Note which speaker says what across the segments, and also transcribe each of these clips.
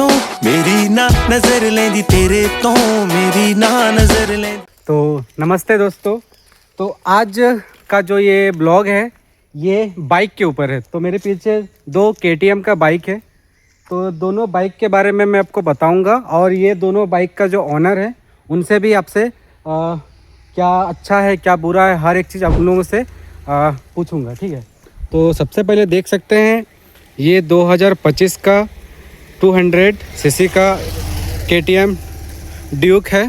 Speaker 1: तो मेरी ना नजर लेंदी तेरे तो मेरी ना नजर लेंदी।
Speaker 2: तो नमस्ते दोस्तों। तो आज का जो ये ब्लॉग है ये बाइक के ऊपर है। तो मेरे पीछे दो KTM का बाइक है। तो दोनों बाइक के बारे में मैं आपको बताऊंगा और ये दोनों बाइक का जो ऑनर है उनसे भी आपसे क्या अच्छा है क्या बुरा है हर एक चीज़ आप लोगों से पूछूंगा, ठीक है। तो सबसे पहले देख सकते हैं ये 2025 का 200 सीसी का KTM ड्यूक है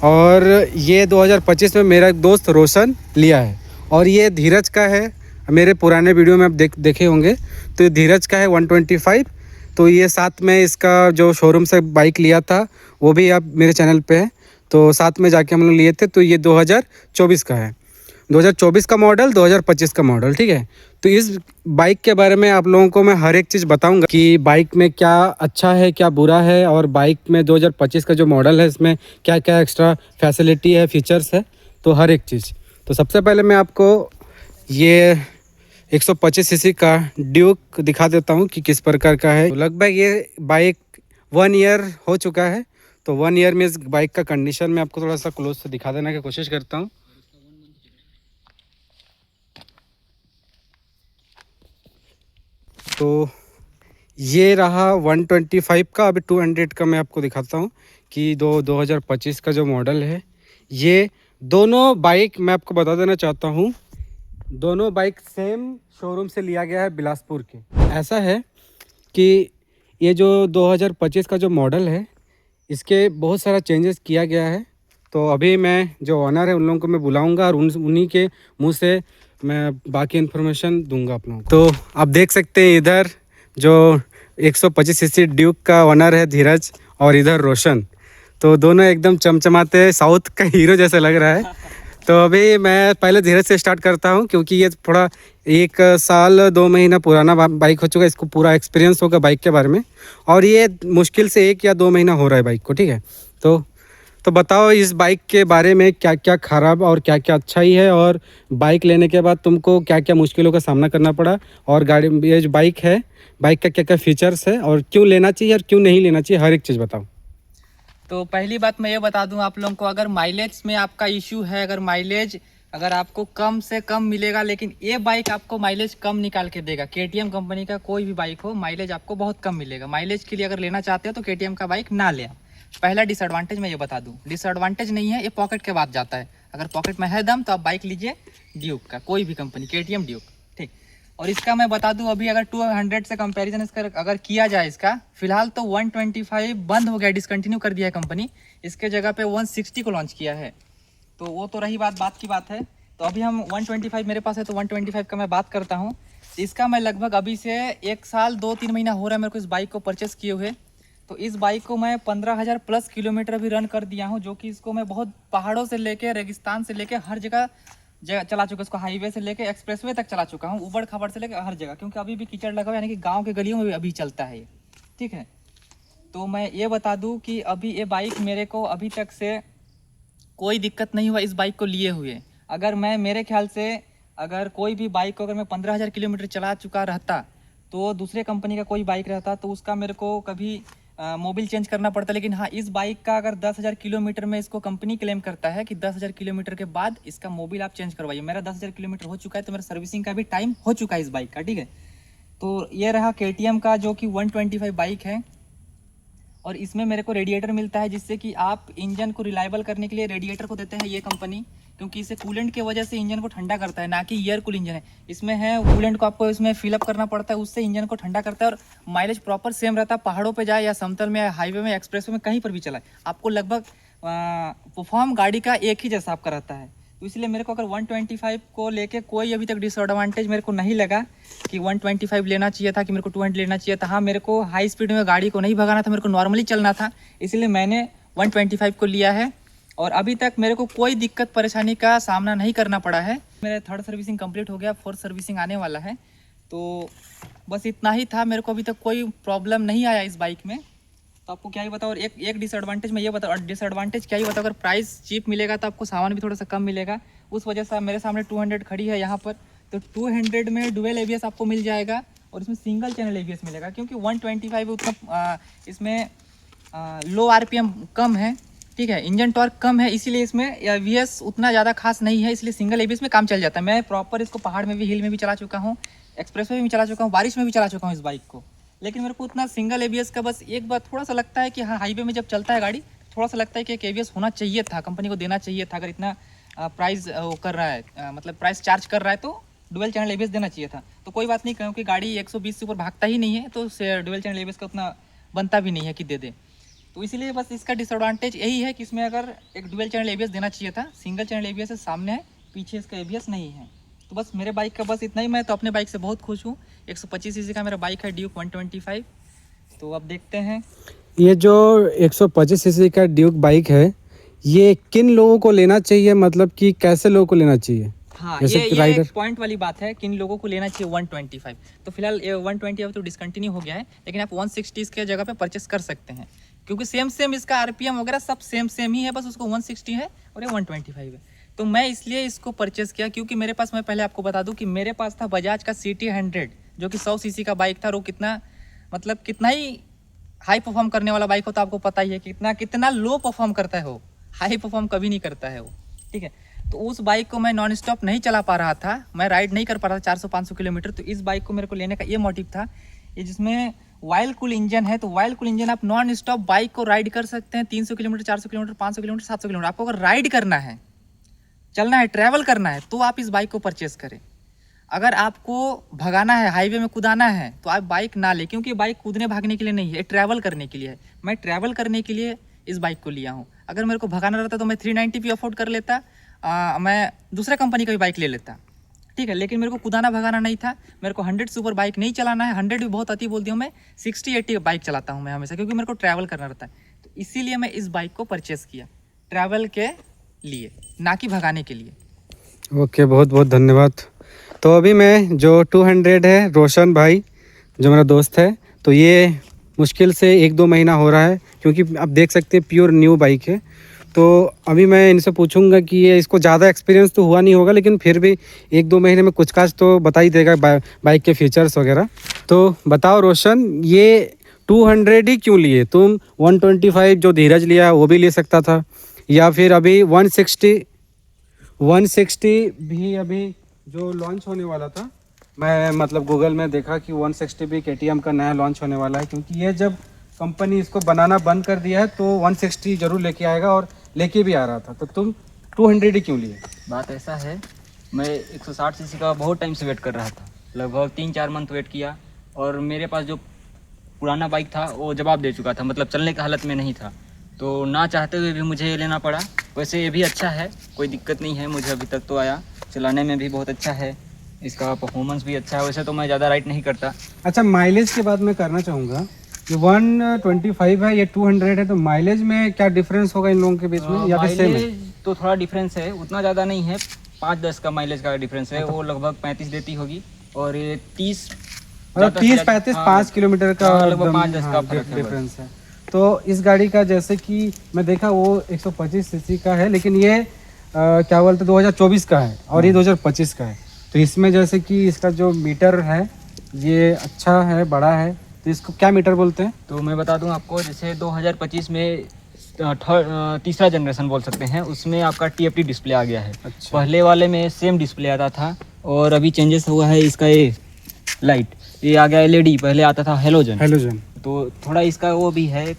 Speaker 2: और ये 2025 में मेरा एक दोस्त रोशन लिया है और ये धीरज का है। मेरे पुराने वीडियो में आप देखे होंगे। तो ये धीरज का है 125। तो ये साथ में इसका जो शोरूम से बाइक लिया था वो भी आप मेरे चैनल पे है। तो साथ में जाके हम लोग लिए थे। तो ये 2024 का है, 2024 का मॉडल, 2025 का मॉडल, ठीक है। तो इस बाइक के बारे में आप लोगों को मैं हर एक चीज़ बताऊंगा कि बाइक में क्या अच्छा है क्या बुरा है और बाइक में 2025 का जो मॉडल है इसमें क्या क्या एक्स्ट्रा फैसिलिटी है, फीचर्स है, तो हर एक चीज़। तो सबसे पहले मैं आपको ये 125 सीसी का ड्यूक दिखा देता हूँ कि किस प्रकार का है। तो लगभग ये बाइक 1 ईयर हो चुका है। तो 1 ईयर में इस बाइक का कंडीशन मैं आपको थोड़ा सा क्लोज से दिखा देने की कोशिश करता हूँ। तो ये रहा 125 का। अभी 200 का मैं आपको दिखाता हूँ कि 2025 का जो मॉडल है। ये दोनों बाइक मैं आपको बता देना चाहता हूँ, दोनों बाइक सेम शोरूम से लिया गया है बिलासपुर के। ऐसा है कि ये जो 2025 का जो मॉडल है इसके बहुत सारा चेंजेस किया गया है। तो अभी मैं जो ऑनर है उन लोगों को मैं बुलाऊंगा और उन्हीं के मुंह से मैं बाकी इन्फॉर्मेशन दूंगा आप लोगों को। तो आप देख सकते हैं इधर जो 125 सीसी ड्यूक का ऑनर है धीरज और इधर रोशन। तो दोनों एकदम चमचमाते साउथ का हीरो जैसा लग रहा है। तो अभी मैं पहले धीरज से स्टार्ट करता हूँ क्योंकि ये थोड़ा 1 साल 2 महीना पुराना बाइक हो चुका है, इसको पूरा एक्सपीरियंस होगा बाइक के बारे में। और ये मुश्किल से 1 या 2 महीना हो रहा है बाइक को, ठीक है। तो बताओ इस बाइक के बारे में क्या क्या ख़राब और क्या क्या अच्छाई है और बाइक लेने के बाद तुमको क्या क्या मुश्किलों का सामना करना पड़ा और गाड़ी ये जो बाइक है बाइक का क्या क्या फीचर्स है और क्यों लेना चाहिए और क्यों नहीं लेना चाहिए, हर एक चीज़ बताओ।
Speaker 3: तो पहली बात मैं ये बता दूं आप लोगों को, अगर माइलेज में आपका इशू है, अगर आपको कम से कम मिलेगा, लेकिन ये बाइक आपको माइलेज कम निकाल के देगा। KTM कंपनी का कोई भी बाइक हो माइलेज आपको बहुत कम मिलेगा। माइलेज के लिए अगर लेना चाहते हो तो KTM का बाइक ना ले। पहला डिसएडवांटेज मैं ये बता दूं, डिसएडवांटेज नहीं है, ये पॉकेट के बाद जाता है। अगर पॉकेट में है दम तो आप बाइक लीजिए ड्यूक का, कोई भी कंपनी, KTM ड्यूक, ठीक। और इसका मैं बता दूं अभी अगर 200 से कंपैरिजन इसका अगर किया जाए, इसका फिलहाल तो 125 बंद हो गया, डिसकंटिन्यू कर दिया है कंपनी। इसके जगह पे 160 को लॉन्च किया है। तो वो तो रही बात की बात है। तो अभी हम 125 मेरे पास है तो 125 का मैं बात करता हूँ। इसका मैं लगभग अभी से 1 साल 2-3 महीना हो रहा है मेरे को इस बाइक को परचेस किए हुए। तो इस बाइक को मैं 15,000 प्लस किलोमीटर अभी रन कर दिया हूँ, जो कि इसको मैं बहुत पहाड़ों से लेके रेगिस्तान से लेके हर जगह चला चुका। इसको हाईवे से लेके एक्सप्रेसवे तक चला चुका हूँ, उबड़ खाबड़ से लेके हर जगह, क्योंकि अभी भी कीचड़ लगा हुआ है, यानी कि गाँव के गलियों में भी अभी चलता है ये, ठीक है। तो मैं ये बता दूँ कि अभी ये बाइक मेरे को अभी तक से कोई दिक्कत नहीं हुआ इस बाइक को लिए हुए। अगर मैं मेरे ख्याल से अगर कोई भी बाइक को अगर मैं 15,000 किलोमीटर चला चुका रहता तो दूसरे कंपनी का कोई बाइक रहता तो उसका मेरे को कभी मोबिल चेंज करना पड़ता। लेकिन हाँ, इस बाइक का अगर 10,000 किलोमीटर में इसको कंपनी क्लेम करता है कि 10,000 किलोमीटर के बाद इसका मोबिल आप चेंज करवाइए। मेरा 10,000 किलोमीटर हो चुका है तो मेरा सर्विसिंग का भी टाइम हो चुका है इस बाइक का, ठीक है। तो ये रहा KTM का जो कि 125 बाइक है। और इसमें मेरे को रेडिएटर मिलता है, जिससे कि आप इंजन को रिलायबल करने के लिए रेडिएटर को देते हैं ये कंपनी, क्योंकि इसे कूलेंट की वजह से इंजन को ठंडा करता है, ना कि एयर कूल इंजन है। इसमें है कूलेंट को आपको इसमें फिलअप करना पड़ता है, उससे इंजन को ठंडा करता है और माइलेज प्रॉपर सेम रहता है। पहाड़ों पे जाए या समतल में, हाईवे में, एक्सप्रेसवे में, कहीं पर भी चलाए, आपको लगभग परफॉर्म गाड़ी का एक ही जैसा आपका रहता है। तो इसलिए मेरे को अगर 125 को लेके कोई अभी तक डिसएडवांटेज मेरे को नहीं लगा कि 125 लेना चाहिए था कि मेरे को 200 लेना चाहिए था। हाँ, मेरे को हाई स्पीड में गाड़ी को नहीं भगाना था, मेरे को नॉर्मली चलना था, इसलिए मैंने 125 को लिया है। और अभी तक मेरे को कोई दिक्कत परेशानी का सामना नहीं करना पड़ा है। मेरा 3rd सर्विसिंग कंप्लीट हो गया, 4th सर्विसिंग आने वाला है। तो बस इतना ही था, मेरे को अभी तक कोई प्रॉब्लम नहीं आया इस बाइक में। तो आपको क्या ही बताओ। और एक डिसएडवांटेज मैं ये बताऊँ, और डिसएडवांटेज क्या ही बताओ, अगर प्राइस चीप मिलेगा तो आपको सामान भी थोड़ा सा कम मिलेगा। उस वजह से मेरे सामने 200 खड़ी है यहाँ पर, तो 200 में डुअल ABS आपको मिल जाएगा और इसमें सिंगल चैनल ABS मिलेगा, क्योंकि 125 उतना इसमें लो RPM कम है, ठीक है, इंजन टॉर्क कम है, इसीलिए इसमें ABS उतना ज़्यादा खास नहीं है, इसलिए सिंगल ABS में काम चल जाता है। मैं प्रॉपर इसको पहाड़ में भी, हिल में भी चला चुका हूँ, एक्सप्रेस में भी चला चुका हूँ, बारिश में भी चला चुका हूँ इस बाइक को। लेकिन मेरे को उतना सिंगल ABS का बस एक बार थोड़ा सा लगता है कि हाँ, हाईवे में जब चलता है गाड़ी, थोड़ा सा लगता है कि एक ABS होना चाहिए था, कंपनी को देना चाहिए था। अगर इतना प्राइस वो कर रहा है, मतलब प्राइस चार्ज कर रहा है, तो डुअल चैनल ABS देना चाहिए था। तो कोई बात नहीं, क्योंकि गाड़ी 120 से ऊपर भागता ही नहीं है, तो डुअल चैनल ABS का उतना बनता भी नहीं है कि दे दे। तो इसीलिए बस इसका डिसएडवांटेज यही है कि इसमें अगर एक डुअल चैनल ABS देना चाहिए था, सिंगल चैनल ABS है, सामने है, पीछे इसका ABS नहीं है। तो बस मेरे बाइक का बस इतना ही। मैं तो अपने बाइक से बहुत खुश हूँ। 125 सीसी का मेरा बाइक है, ड्यूक 125। तो अब देखते हैं
Speaker 2: ये जो 125 सीसी का ड्यूक बाइक है, ये किन लोगों को लेना चाहिए, मतलब कि कैसे लोगों को लेना चाहिए?
Speaker 3: हाँ,
Speaker 2: जैसे
Speaker 3: ये
Speaker 2: राइडर
Speaker 3: एक पॉइंट वाली बात है, किन लोगों को लेना चाहिए 125। तो फिलहाल ये 120 तो डिसकंटिन्यू हो गया है, लेकिन आप 160 के जगह पे परचेस कर सकते हैं, क्योंकि सेम इसका RPM वगैरह सब सेम ही है, बस उसको 160 है और ये 125 है। तो मैं इसलिए इसको परचेस किया, क्योंकि मेरे पास, मैं पहले आपको बता दूं कि मेरे पास था बजाज का CT 100, जो कि 100 सीसी का बाइक था। और वो कितना ही हाई परफॉर्म करने वाला बाइक होता है, आपको पता ही है कितना लो परफॉर्म करता है वो, हाई परफॉर्म कभी नहीं करता है वो, ठीक है। तो उस बाइक को मैं नॉन स्टॉप नहीं चला पा रहा था, मैं राइड नहीं कर पा रहा था 400-500 किलोमीटर। तो इस बाइक को मेरे को लेने का ये मोटिव था, ये जिसमें वाइल्ड कूल इंजन है। तो वाइल्ड कूल इंजन, आप नॉन स्टॉप बाइक को राइड कर सकते हैं 300 किलोमीटर, 400 किलोमीटर, 500 किलोमीटर, 700 किलोमीटर। आपको अगर राइड करना है, चलना है, ट्रैवल करना है, तो आप इस बाइक को परचेस करें। अगर आपको भगाना है, हाईवे में कूदाना है, तो आप बाइक ना ले, क्योंकि बाइक कूदने भागने के लिए नहीं है, ट्रैवल करने के लिए है। मैं ट्रैवल करने के लिए इस बाइक को लिया हूँ। अगर मेरे को भगाना रहता तो मैं 390 भी अफोर्ड कर लेता, मैं दूसरे कंपनी का भी बाइक ले लेता, ठीक है। लेकिन मेरे को कूदाना भगाना नहीं था, मेरे को 100 से ऊपर बाइक नहीं चलाना है। 100 भी बहुत अति बोल दिया, मैं 60-80 बाइक चलाता हूँ मैं हमेशा, क्योंकि मेरे को ट्रैवल करना रहता है। तो इसीलिए मैं इस बाइक को परचेस किया, ट्रैवल के लिए, ना कि भगाने के लिए।
Speaker 2: ओके, बहुत बहुत धन्यवाद। तो अभी मैं जो 200 है, रोशन भाई जो मेरा दोस्त है, तो ये मुश्किल से 1-2 महीना हो रहा है, क्योंकि आप देख सकते हैं प्योर न्यू बाइक है। तो अभी मैं इनसे पूछूंगा कि ये, इसको ज़्यादा एक्सपीरियंस तो हुआ नहीं होगा, लेकिन फिर भी 1-2 महीने में कुछ काज तो बता ही देगा बाइक के फीचर्स वगैरह। तो बताओ रोशन, ये 200 ही क्यों लिए तुम? 125 जो धीरज लिया वो भी ले सकता था, या फिर अभी 160 भी अभी जो लॉन्च होने वाला था, मैं मतलब गूगल में देखा कि 160 भी KTM का नया लॉन्च होने वाला है, क्योंकि ये जब कंपनी इसको बनाना बंद कर दिया है तो 160 जरूर लेके आएगा, और लेके भी आ रहा था। तो तुम 200 ही क्यों लिए?
Speaker 4: बात ऐसा है, मैं 160 सीसी का बहुत टाइम से वेट कर रहा था, लगभग 3-4 मंथ वेट किया, और मेरे पास जो पुराना बाइक था वो जवाब दे चुका था, मतलब चलने की हालत में नहीं था। तो ना चाहते हुए भी मुझे ये लेना पड़ा। वैसे ये भी अच्छा है, कोई दिक्कत नहीं है मुझे अभी तक तो आया, चलाने में भी बहुत अच्छा है, इसका परफॉर्मेंस भी अच्छा है। वैसे तो मैं ज़्यादा राइड नहीं करता।
Speaker 2: अच्छा, माइलेज की बात मैं करना चाहूँगा। ये 125 है, ये 200 है, तो माइलेज में क्या डिफरेंस होगा इन लोगों के बीच में, या फिर सेम है?
Speaker 4: माइलेज तो थोड़ा डिफरेंस है, उतना ज़्यादा नहीं है, 5-10 का माइलेज का डिफरेंस है। वो लगभग 35 देती होगी, और ये 30-35
Speaker 2: 5 किलोमीटर का
Speaker 4: लगभग 5-10 का फर्क है
Speaker 2: डिफरेंस है। तो इस गाड़ी का जैसे कि मैं देखा वो 125 सीसी का है, लेकिन ये क्या बोलते 2024 का है, और ये 2025 का है। तो इसमें जैसे कि इसका जो मीटर है ये अच्छा है, बड़ा है, तो इसको क्या मीटर बोलते हैं?
Speaker 4: तो मैं बता दूं आपको, जैसे 2025 में तीसरा जनरेशन बोल सकते हैं, उसमें आपका TFT डिस्प्ले आ गया है।
Speaker 2: अच्छा।
Speaker 4: पहले वाले में सेम डिस्प्ले आता था, और अभी चेंजेस हुआ है इसका, ये लाइट ये आ गया LED, पहले आता था हेलोजन। तो थोड़ा इसका वो भी है,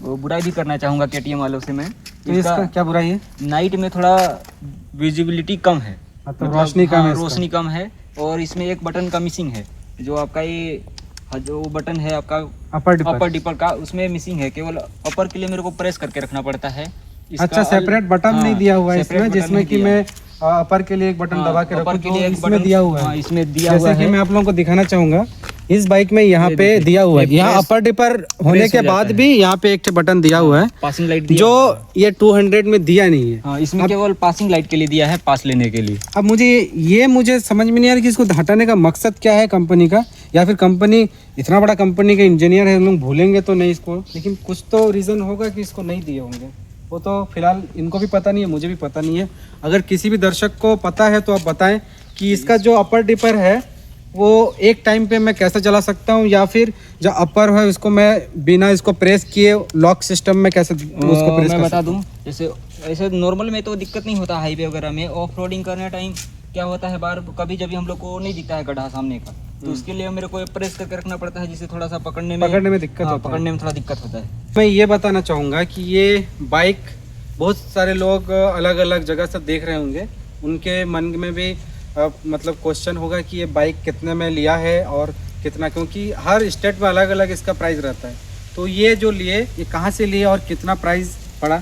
Speaker 4: वो बुराई भी करना चाहूँगा KTM वालों से मैं।
Speaker 2: तो इसका क्या बुराई है?
Speaker 4: नाइट में थोड़ा विजिबिलिटी कम है,
Speaker 2: मतलब रोशनी कम है,
Speaker 4: रोशनी कम है, और इसमें एक बटन का मिसिंग है, जो आपका ये जो बटन है आपका अपर डिपर का, उसमें मिसिंग है। केवल अपर के लिए मेरे को प्रेस करके रखना पड़ता है।
Speaker 2: अच्छा, सेपरेट बटन नहीं दिया हुआ है इसमें, जिसमें कि मैं अपर के लिए एक बटन दबा के रखूं, तो इसमें दिया हुआ है।
Speaker 4: इसमें दिया हुआ है,
Speaker 2: जैसे कि मैं आप लोगों को दिखाना चाहूंगा, इस बाइक में यहाँ पे दिया हुआ है, यहाँ अपर डिपर होने के बाद भी यहाँ पे एक बटन दिया हुआ है,
Speaker 4: पासिंग लाइट,
Speaker 2: जो ये 200 में दिया नहीं है।
Speaker 4: हाँ, इसमें केवल पासिंग लाइट के लिए दिया है, पास लेने के लिए।
Speaker 2: अब मुझे समझ में नहीं आ रहा कि इसको हटाने का मकसद क्या है कंपनी का, या फिर कंपनी, इतना बड़ा कंपनी के इंजीनियर है, लोग भूलेंगे तो नहीं इसको, लेकिन कुछ तो रीज़न होगा कि इसको नहीं दिए होंगे। वो तो फिलहाल इनको भी पता नहीं है, मुझे भी पता नहीं है। अगर किसी भी दर्शक को पता है तो आप बताएं कि इसका जो अपर डिपर है वो एक टाइम पे मैं कैसे चला सकता हूँ, या फिर जो अपर है उसको मैं बिना इसको प्रेस किए लॉक सिस्टम में कैसे उसको प्रेस
Speaker 4: मैं
Speaker 2: कर
Speaker 4: बता
Speaker 2: सकता हूँ?
Speaker 4: दूं, जैसे ऐसे नॉर्मल में तो दिक्कत नहीं होता, हाईवे वगैरह में ऑफ रोडिंग करने टाइम क्या होता है, बार कभी जब हम लोग को नहीं दिखता है गड्ढा सामने का, तो उसके लिए मेरे को प्रेस करके रखना पड़ता है, जिससे थोड़ा सा पकड़ने में
Speaker 2: दिक्कत
Speaker 4: हाँ,
Speaker 2: होता है।
Speaker 4: पकड़ने में थोड़ा दिक्कत होता है।
Speaker 2: मैं ये बताना चाहूँगा कि ये बाइक बहुत सारे लोग अलग अलग जगह से देख रहे होंगे, उनके मन में भी मतलब क्वेश्चन होगा कि ये बाइक कितने में लिया है और कितना, क्योंकि हर स्टेट में अलग अलग इसका प्राइस रहता है। तो ये जो लिए, ये कहाँ से लिए और कितना प्राइस पड़ा?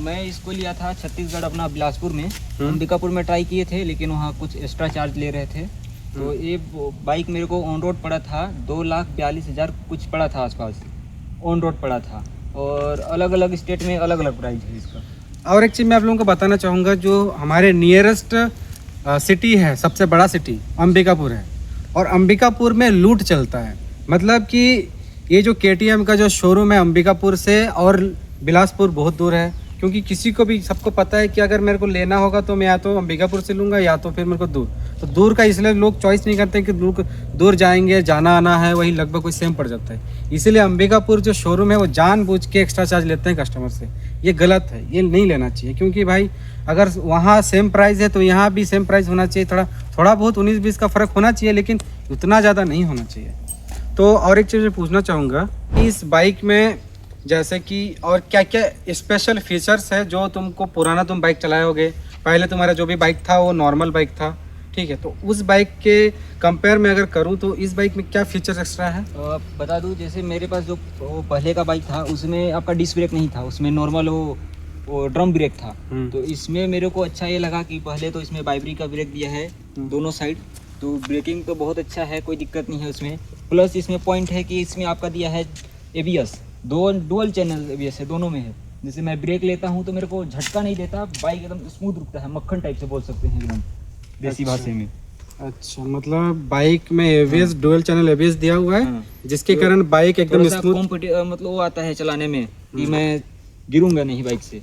Speaker 4: मैं इसको लिया था छत्तीसगढ़, अपना बिलासपुर में। अंबिकापुर में ट्राई किए थे, लेकिन वहाँ कुछ एक्स्ट्रा चार्ज ले रहे थे। तो ये बाइक मेरे को ऑन रोड पड़ा था 2,42,000 कुछ पड़ा था आसपास, ऑन रोड पड़ा था। और अलग अलग स्टेट में अलग अलग प्राइस है इसका।
Speaker 2: और एक चीज़ मैं आप लोगों को बताना चाहूँगा, जो हमारे नियरेस्ट सिटी है, सबसे बड़ा सिटी अंबिकापुर है, और अंबिकापुर में लूट चलता है। मतलब कि ये जो KTM का जो शोरूम है अंबिकापुर से और बिलासपुर बहुत दूर है, क्योंकि किसी को भी सबको पता है कि अगर मेरे को लेना होगा तो मैं या तो अंबिकापुर से लूँगा या तो फिर मेरे को दूर। तो दूर का इसलिए लोग चॉइस नहीं करते कि दूर जाएंगे, जाना आना है, वही लगभग कोई सेम पड़ जाता है। इसीलिए अंबिकापुर जो शोरूम है वो जानबूझ के एक्स्ट्रा चार्ज लेते हैं कस्टमर से। ये गलत है, ये नहीं लेना चाहिए, क्योंकि भाई अगर वहाँ सेम प्राइस है तो यहाँ भी सेम प्राइस होना चाहिए। थोड़ा बहुत 19-20 का फ़र्क होना चाहिए, लेकिन उतना ज़्यादा नहीं होना चाहिए। तो और एक चीज़ मैं पूछना चाहूँगा, इस बाइक में जैसे कि और क्या क्या स्पेशल फीचर्स है जो तुमको पुराना तुम बाइक चलाए होगे, पहले तुम्हारा जो भी बाइक था वो नॉर्मल बाइक था, ठीक है, तो उस बाइक के कंपेयर में अगर करूं तो इस बाइक में क्या फीचर्स एक्स्ट्रा है?
Speaker 4: बता दूं, जैसे मेरे पास जो वो पहले का बाइक था उसमें आपका डिस्क ब्रेक नहीं था, उसमें नॉर्मल वो ड्रम ब्रेक था। तो इसमें मेरे को अच्छा ये लगा कि पहले तो इसमें बाइब्री का ब्रेक दिया है दोनों साइड, तो ब्रेकिंग तो बहुत अच्छा है, कोई दिक्कत नहीं है उसमें। प्लस इसमें पॉइंट है कि इसमें आपका दिया है ABS, डुअल चैनल ABS है, दोनों में है। जैसे मैं ब्रेक लेता हूँ तो मेरे को झटका नहीं देता, बाइक एकदम स्मूथ रुकता है, मक्खन टाइप से बोल सकते हैं एकदम देसी भाषा में।
Speaker 2: अच्छा, मतलब बाइक में ABS डुअल चैनल ABS दिया हुआ है, जिसके कारण बाइक एकदम स्मूथ,
Speaker 4: मतलब वो आता है चलाने में कि मैं गिरूंगा नहीं बाइक से।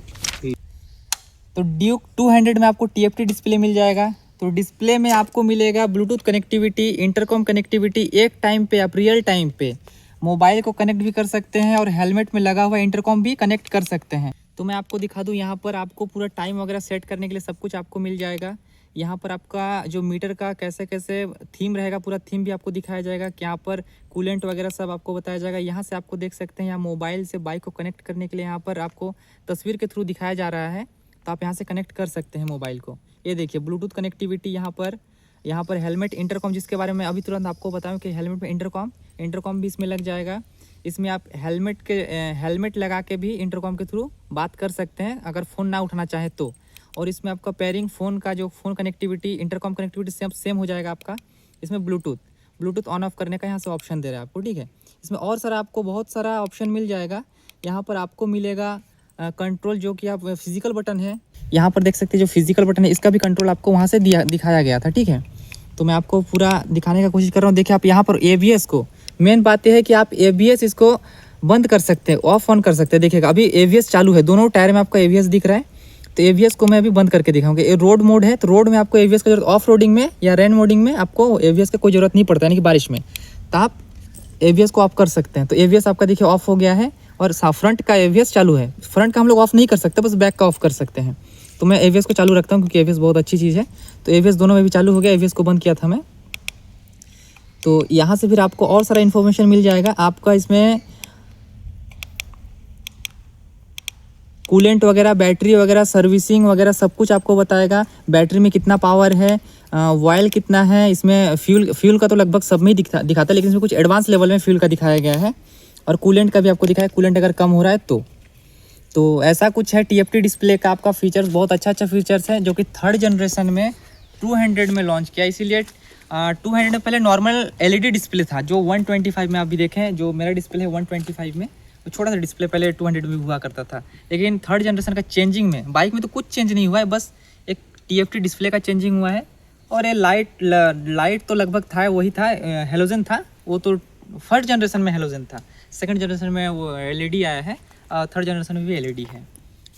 Speaker 3: तो ड्यूक 200 में आपको TFT डिस्प्ले मिल जाएगा। तो डिस्प्ले में आपको मिलेगा ब्लूटूथ कनेक्टिविटी, इंटरकॉम कनेक्टिविटी। एक टाइम पे आप रियल टाइम पे मोबाइल को कनेक्ट भी कर सकते हैं और हेलमेट में लगा हुआ इंटरकॉम भी कनेक्ट कर सकते हैं। तो मैं आपको दिखा दूं, यहाँ पर आपको पूरा टाइम वगैरह सेट करने के लिए सब कुछ आपको मिल जाएगा। यहाँ पर आपका जो मीटर का कैसे कैसे थीम रहेगा, पूरा थीम भी आपको दिखाया जाएगा कि यहाँ पर कूलेंट वगैरह सब आपको बताया जाएगा। यहाँ से आपको देख सकते हैं, यहाँ मोबाइल से बाइक को कनेक्ट करने के लिए यहाँ पर आपको तस्वीर के थ्रू दिखाया जा रहा है, तो आप यहाँ से कनेक्ट कर सकते हैं मोबाइल को। ये देखिए ब्लूटूथ कनेक्टिविटी यहाँ पर हेलमेट इंटरकॉम, जिसके बारे में अभी तुरंत आपको बताऊं कि हेलमेट में इंटरकॉम भी इसमें लग जाएगा। इसमें आप हेलमेट लगा के भी इंटरकॉम के थ्रू बात कर सकते हैं अगर फ़ोन ना उठाना चाहे तो। और इसमें आपका पेयरिंग फ़ोन का जो phone connectivity, intercom connectivity same हो जाएगा आपका। इसमें ब्लूटूथ ऑन ऑफ करने का यहाँ से ऑप्शन दे रहा है आपको, ठीक है। इसमें और सारा आपको बहुत सारा ऑप्शन मिल जाएगा। यहाँ पर आपको मिलेगा कंट्रोल, जो कि आप फिजिकल बटन है, यहाँ पर देख सकते हैं जो फिजिकल बटन है इसका भी कंट्रोल आपको वहाँ से दिखाया गया था, ठीक है। तो मैं आपको पूरा दिखाने का कोशिश कर रहा हूँ। देखिए आप यहाँ पर ABS को, मेन बात यह है कि आप ABS इसको बंद कर सकते हैं, ऑफ ऑन कर सकते हैं। देखिएगा अभी ABS चालू है, दोनों टायर में आपका ABS दिख रहा है, तो ABS को मैं अभी बंद करके दिखाऊंगा। ये रोड मोड है, तो रोड में आपको ABS का जरूरत, ऑफ रोडिंग में या रेन मोडिंग में आपको ABS का कोई ज़रूरत नहीं पड़ता, यानी कि बारिश में, तो आप ABS को ऑफ कर सकते हैं। तो ABS आपका देखिए ऑफ हो गया है, और फ्रंट का ABS चालू है। फ्रंट का हम लोग ऑफ नहीं कर सकते, बस बैक का ऑफ कर सकते हैं। तो मैं ABS को चालू रखता हूँ क्योंकि ABS बहुत अच्छी चीज़ है। तो ABS दोनों में भी चालू हो गया, ABS को बंद किया था मैं। तो यहाँ से फिर आपको और सारा इन्फॉर्मेशन मिल जाएगा आपका। इसमें कूलेंट वगैरह, बैटरी वगैरह, सर्विसिंग वगैरह सब कुछ आपको बताएगा। बैटरी में कितना पावर है, ऑयल कितना है, इसमें फ्यूल का तो लगभग सब में ही दिखाता है, लेकिन इसमें कुछ एडवांस लेवल में फ्यूल का दिखाया गया है। और कूलेंट का भी आपको दिखाया, कूलेंट अगर कम हो रहा है तो ऐसा कुछ है। TFT डिस्प्ले का आपका फीचर्स बहुत अच्छा फीचर्स है, जो कि 3rd जनरेशन में 200 में लॉन्च किया। इसीलिए 200 में पहले नॉर्मल LED डिस्प्ले था, जो 125 में आप भी देखें, जो मेरा डिस्प्ले है 125 में, तो छोटा सा डिस्प्ले पहले 200 में हुआ करता था। लेकिन 3rd जनरेशन का चेंजिंग में, बाइक में तो कुछ चेंज नहीं हुआ है, बस एक TFT डिस्प्ले का चेंजिंग हुआ है। और ये लाइट तो लगभग था, वही था, हेलोजन था, वो तो 1st जनरेशन में हेलोजन था। 2nd जनरेशन में वो LED आया है, 3rd जनरेशन में भी LED है।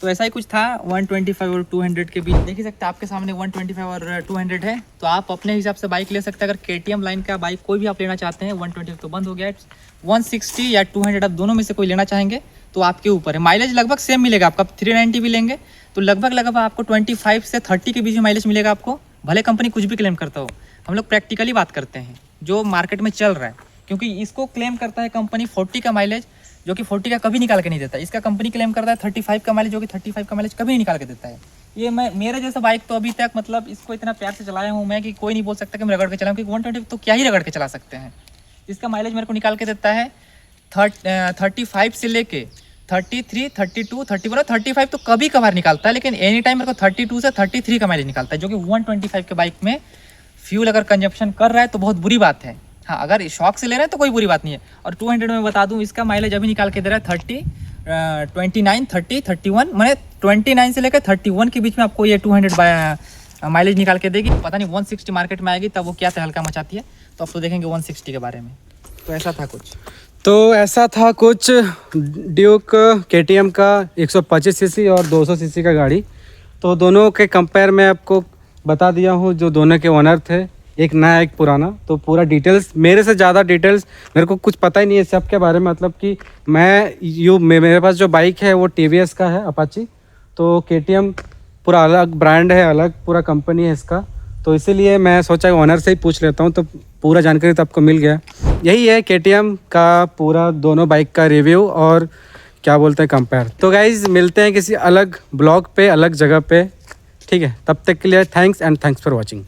Speaker 3: तो ऐसा ही कुछ था 125 और 200 के बीच। देख ही सकते हैं आपके सामने 125 और 200 है। तो आप अपने हिसाब से बाइक ले सकते हैं। अगर KTM लाइन का बाइक कोई भी आप लेना चाहते हैं, 120 तो बंद हो गया है, 160 या 200 आप दोनों में से कोई लेना चाहेंगे तो आपके ऊपर है। माइलेज लगभग सेम मिलेगा आपका। 390 भी लेंगे तो लगभग आपको 25 से 30 के बीच में माइलेज मिलेगा आपको, भले कंपनी कुछ भी क्लेम करता हो। हम लोग प्रैक्टिकली बात करते हैं जो मार्केट में चल रहा है, क्योंकि इसको क्लेम करता है कंपनी 40 का माइलेज, जो कि 40 का कभी निकाल के नहीं देता। इसका कंपनी क्लेम करता है 35 का माइलेज, जो कि 35 का माइलेज कभी नहीं निकाल के देता है। ये मेरे जैसा बाइक तो अभी तक मतलब इसको इतना प्यार से चलाया हूँ मैं कि कोई नहीं बोल सकता कि मैं रगड़ के चलाऊँ, क्योंकि 120 तो क्या ही रगड़ के चला सकते हैं। इसका माइलेज मेरे को निकाल के देता है 35 से लेके 33, 32, 31 और 35 तो कभी कभार निकालता है, लेकिन एनी टाइम मेरे को 32 से 33 का माइलेज निकालता है, जो कि 125 के बाइक में फ्यूल अगर कंजप्शन कर रहा है तो बहुत बुरी बात है। हाँ, अगर शौक से ले रहे हैं तो कोई बुरी बात नहीं है। और 200 में बता दूं, इसका माइलेज अभी निकाल के दे रहा है 29, 30, 31, मैंने 29 से लेकर 31 के बीच में आपको ये 200 माइलेज निकाल के देगी। पता नहीं 160 मार्केट में आएगी तब वो क्या तहलका मचाती है, तो अब तो देखेंगे 160 के बारे में। तो ऐसा था कुछ
Speaker 2: ड्यूक KTM का 125 सीसी और 200 सीसी का गाड़ी। तो दोनों के कंपेयर में आपको बता दिया हूँ जो दोनों के ओनर थे, एक नया एक पुराना। तो पूरा डिटेल्स, मेरे से ज़्यादा डिटेल्स मेरे को कुछ पता ही नहीं है सब के बारे में। मतलब कि मेरे पास जो बाइक है वो TVS का है, अपाची। तो KTM पूरा अलग ब्रांड है, अलग पूरा कंपनी है इसका। तो इसीलिए मैं सोचा ओनर से ही पूछ लेता हूँ, तो पूरा जानकारी तो आपको मिल गया। यही है KTM का पूरा दोनों बाइक का रिव्यू और क्या बोलते हैं कंपेयर। तो गाइज़ मिलते हैं किसी अलग ब्लॉग पे, अलग जगह पे, ठीक है। तब तक के लिए थैंक्स फॉर वॉचिंग।